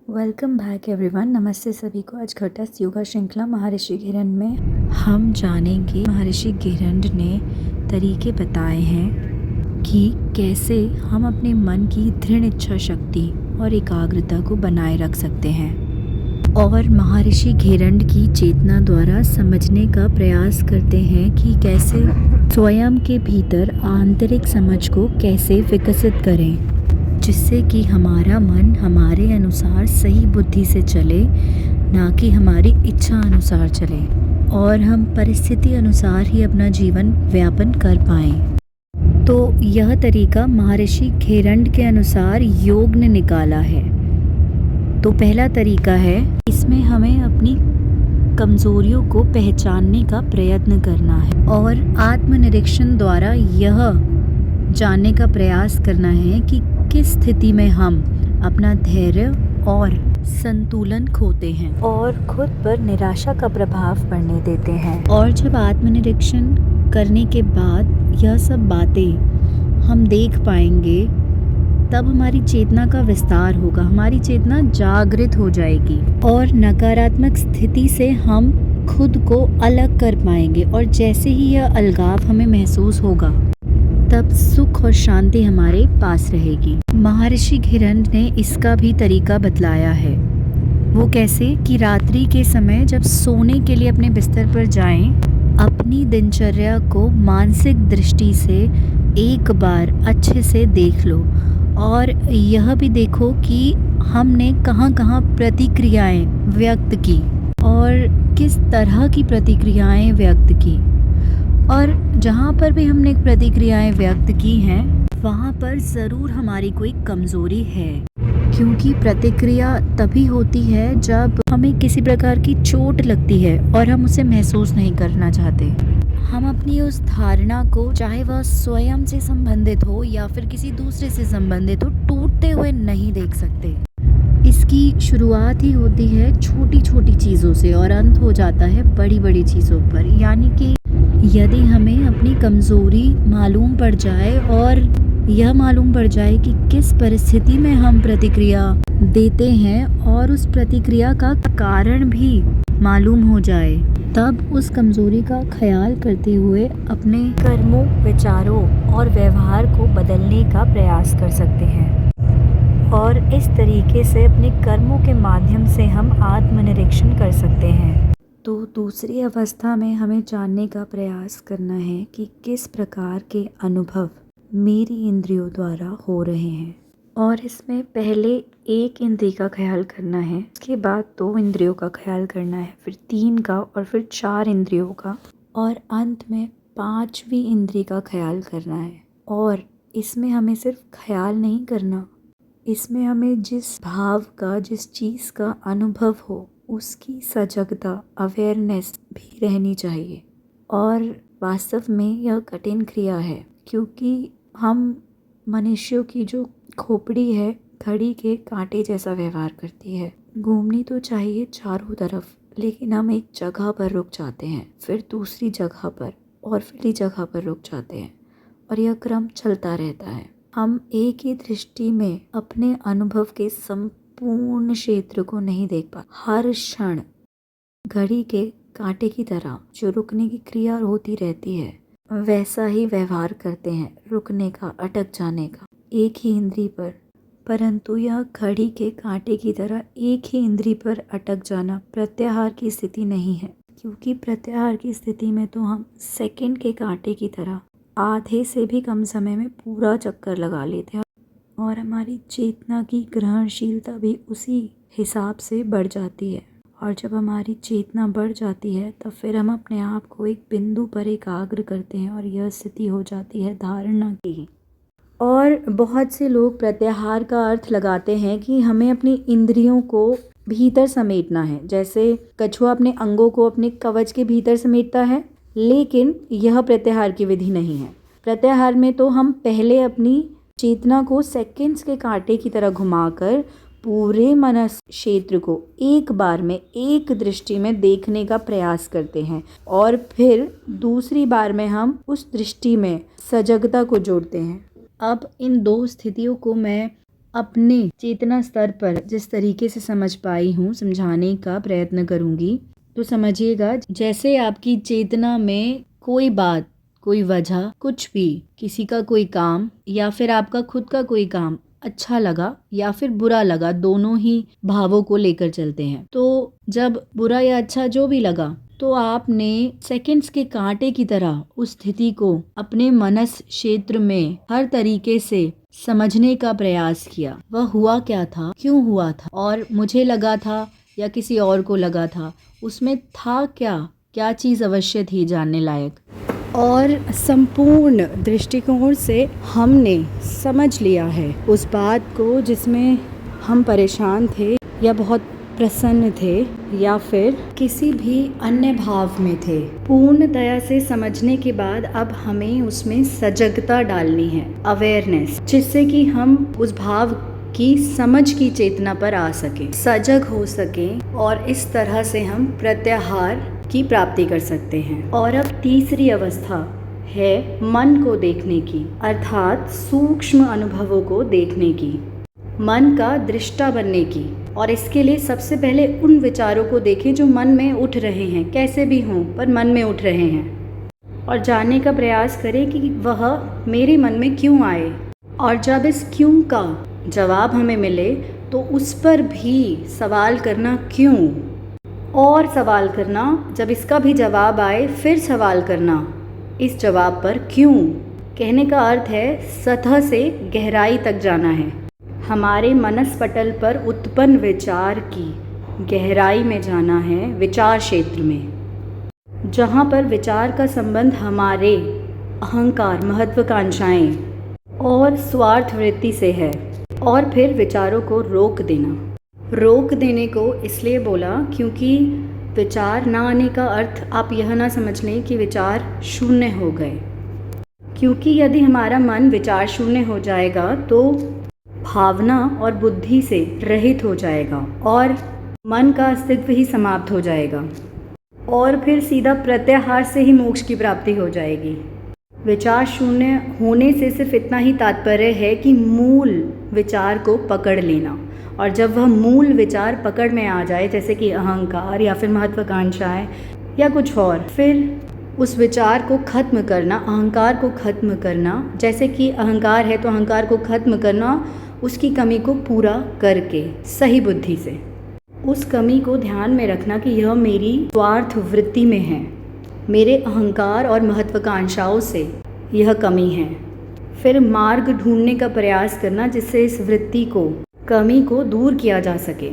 Welcome back everyone. नमस्ते सभी को। आज घटस्थ योगा श्रृंखला महर्षि घिरन में हम जानेंगे महर्षि घिरन ने तरीके बताए हैं कि कैसे हम अपने मन की दृढ़ इच्छा शक्ति और एकाग्रता को बनाए रख सकते हैं और महर्षि घिरन की चेतना द्वारा समझने का प्रयास करते हैं कि कैसे स्वयं के भीतर आंतरिक समझ को कैसे विकसित करें जिससे कि हमारा मन हमारे अनुसार सही बुद्धि से चले, ना कि हमारी इच्छा अनुसार चले और हम परिस्थिति अनुसार ही अपना जीवन व्यापन कर पाएं। तो यह तरीका महर्षि घिरन के अनुसार योग ने निकाला है। तो पहला तरीका है, इसमें हमें अपनी कमजोरियों को पहचानने का प्रयत्न करना है और आत्मनिरीक्षण द्वारा यह जानने का प्रयास करना है कि किस स्थिति में हम अपना धैर्य और संतुलन खोते हैं और खुद पर निराशा का प्रभाव पड़ने देते हैं। और जब आत्मनिरीक्षण करने के बाद यह सब बातें हम देख पाएंगे, तब हमारी चेतना का विस्तार होगा, हमारी चेतना जागृत हो जाएगी और नकारात्मक स्थिति से हम खुद को अलग कर पाएंगे। और जैसे ही यह अलगाव हमें महसूस होगा, तब सुख और शांति हमारे पास रहेगी। महर्षि घिरन ने इसका भी तरीका बतलाया है। वो कैसे कि रात्रि के समय जब सोने के लिए अपने बिस्तर पर जाएं, अपनी दिनचर्या को मानसिक दृष्टि से एक बार अच्छे से देख लो और यह भी देखो कि हमने कहाँ कहाँ प्रतिक्रियाएं व्यक्त की और किस तरह की प्रतिक्रियाएं व्यक्त की। और जहाँ पर भी हमने प्रतिक्रियाएं व्यक्त की हैं, वहाँ पर ज़रूर हमारी कोई कमज़ोरी है, क्योंकि प्रतिक्रिया तभी होती है जब हमें किसी प्रकार की चोट लगती है और हम उसे महसूस नहीं करना चाहते। हम अपनी उस धारणा को, चाहे वह स्वयं से संबंधित हो या फिर किसी दूसरे से संबंधित हो, टूटते हुए नहीं देख सकते। इसकी शुरुआत ही होती है छोटी छोटी चीज़ों से और अंत हो जाता है बड़ी बड़ी चीज़ों पर। यानी कि यदि हमें अपनी कमज़ोरी मालूम पड़ जाए और यह मालूम पड़ जाए कि किस परिस्थिति में हम प्रतिक्रिया देते हैं और उस प्रतिक्रिया का कारण भी मालूम हो जाए, तब उस कमज़ोरी का ख्याल करते हुए अपने कर्मों, विचारों और व्यवहार को बदलने का प्रयास कर सकते हैं। और इस तरीके से अपने कर्मों के माध्यम से हम आत्मनिरीक्षण कर सकते हैं। तो दूसरी अवस्था में हमें जानने का प्रयास करना है कि किस प्रकार के अनुभव मेरी इंद्रियों द्वारा हो रहे हैं। और इसमें पहले एक इंद्रिय का ख्याल करना है, उसके बाद 2 इंद्रियों का ख्याल करना है, फिर 3 का और फिर 4 इंद्रियों का और अंत में 5वीं इंद्रिय का ख्याल करना है। और इसमें हमें सिर्फ ख्याल नहीं करना, इसमें हमें जिस भाव का, जिस चीज़ का अनुभव हो, उसकी सजगता, अवेयरनेस भी रहनी चाहिए। और वास्तव में यह कठिन क्रिया है, क्योंकि हम मनुष्यों की जो खोपड़ी है, घड़ी के कांटे जैसा व्यवहार करती है। घूमनी तो चाहिए चारों तरफ, लेकिन हम एक जगह पर रुक जाते हैं, फिर दूसरी जगह पर और फिर जगह पर रुक जाते हैं और यह क्रम चलता रहता है। हम एक ही दृष्टि में अपने अनुभव के पूर्ण क्षेत्र को नहीं देख पा। हर क्षण घड़ी के कांटे की तरह जो रुकने की क्रिया होती रहती है, वैसा ही व्यवहार करते हैं, रुकने का, अटक जाने का, एक ही इंद्री पर। परंतु यह घड़ी के कांटे की तरह एक ही इंद्री पर अटक जाना प्रत्याहार की स्थिति नहीं है, क्योंकि प्रत्याहार की स्थिति में तो हम सेकंड के कांटे की तरह आधे से भी कम समय में पूरा चक्कर लगा लेते हैं और हमारी चेतना की ग्रहणशीलता भी उसी हिसाब से बढ़ जाती है। और जब हमारी चेतना बढ़ जाती है, तब फिर हम अपने आप को एक बिंदु पर एकाग्र करते हैं और यह स्थिति हो जाती है धारणा की। और बहुत से लोग प्रत्याहार का अर्थ लगाते हैं कि हमें अपनी इंद्रियों को भीतर समेटना है, जैसे कछुआ अपने अंगों को अपने कवच के भीतर समेटता है, लेकिन यह प्रत्याहार की विधि नहीं है। प्रत्याहार में तो हम पहले अपनी चेतना को सेकंड्स के कांटे की तरह घुमाकर पूरे मनस क्षेत्र को एक बार में, एक दृष्टि में देखने का प्रयास करते हैं और फिर दूसरी बार में हम उस दृष्टि में सजगता को जोड़ते हैं। अब इन 2 स्थितियों को मैं अपने चेतना स्तर पर जिस तरीके से समझ पाई हूँ समझाने का प्रयत्न करूँगी। तो समझिएगा, जैसे आपकी चेतना में कोई बात, कोई वजह, कुछ भी, किसी का कोई काम या फिर आपका खुद का कोई काम अच्छा लगा या फिर बुरा लगा, दोनों ही भावों को लेकर चलते हैं। तो जब बुरा या अच्छा जो भी लगा, तो आपने सेकंड्स के कांटे की तरह उस स्थिति को अपने मनस क्षेत्र में हर तरीके से समझने का प्रयास किया। वह हुआ क्या था, क्यों हुआ था, और मुझे लगा था या किसी और को लगा था, उसमें था क्या, क्या चीज़ अवश्य थी जानने लायक। और संपूर्ण दृष्टिकोण से हमने समझ लिया है उस बात को जिसमें हम परेशान थे या बहुत प्रसन्न थे या फिर किसी भी अन्य भाव में थे। पूर्णतया से समझने के बाद अब हमें उसमें सजगता डालनी है, अवेयरनेस, जिससे कि हम उस भाव की समझ की चेतना पर आ सके, सजग हो सके, और इस तरह से हम प्रत्याहार की प्राप्ति कर सकते हैं। और अब तीसरी अवस्था है मन को देखने की, अर्थात सूक्ष्म अनुभवों को देखने की, मन का दृष्टा बनने की। और इसके लिए सबसे पहले उन विचारों को देखें जो मन में उठ रहे हैं, कैसे भी हों पर मन में उठ रहे हैं, और जानने का प्रयास करें कि वह मेरे मन में क्यों आए। और जब इस क्यों का जवाब हमें मिले तो उस पर भी सवाल करना, क्यों, और सवाल करना, जब इसका भी जवाब आए फिर सवाल करना इस जवाब पर, क्यों। कहने का अर्थ है सतह से गहराई तक जाना है, हमारे मनस पटल पर उत्पन्न विचार की गहराई में जाना है, विचार क्षेत्र में, जहाँ पर विचार का संबंध हमारे अहंकार, महत्वाकांक्षाएं और स्वार्थ वृत्ति से है। और फिर विचारों को रोक देने को इसलिए बोला क्योंकि विचार ना आने का अर्थ आप यह ना समझ लें कि विचार शून्य हो गए, क्योंकि यदि हमारा मन विचार शून्य हो जाएगा तो भावना और बुद्धि से रहित हो जाएगा और मन का अस्तित्व ही समाप्त हो जाएगा, और फिर सीधा प्रत्याहार से ही मोक्ष की प्राप्ति हो जाएगी। विचार शून्य होने से सिर्फ इतना ही तात्पर्य है कि मूल विचार को पकड़ लेना, और जब वह मूल विचार पकड़ में आ जाए, जैसे कि अहंकार या फिर महत्वाकांक्षाएं या कुछ और, फिर उस विचार को खत्म करना, अहंकार को खत्म करना, जैसे कि अहंकार है तो अहंकार को खत्म करना, उसकी कमी को पूरा करके सही बुद्धि से उस कमी को ध्यान में रखना कि यह मेरी स्वार्थ वृत्ति में है, मेरे अहंकार और महत्वाकांक्षाओं से यह कमी है। फिर मार्ग ढूंढने का प्रयास करना जिससे इस वृत्ति को, कमी को दूर किया जा सके।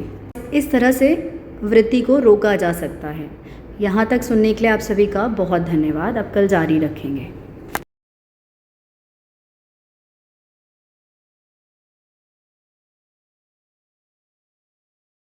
इस तरह से वृत्ति को रोका जा सकता है। यहाँ तक सुनने के लिए आप सभी का बहुत धन्यवाद। अब कल जारी रखेंगे।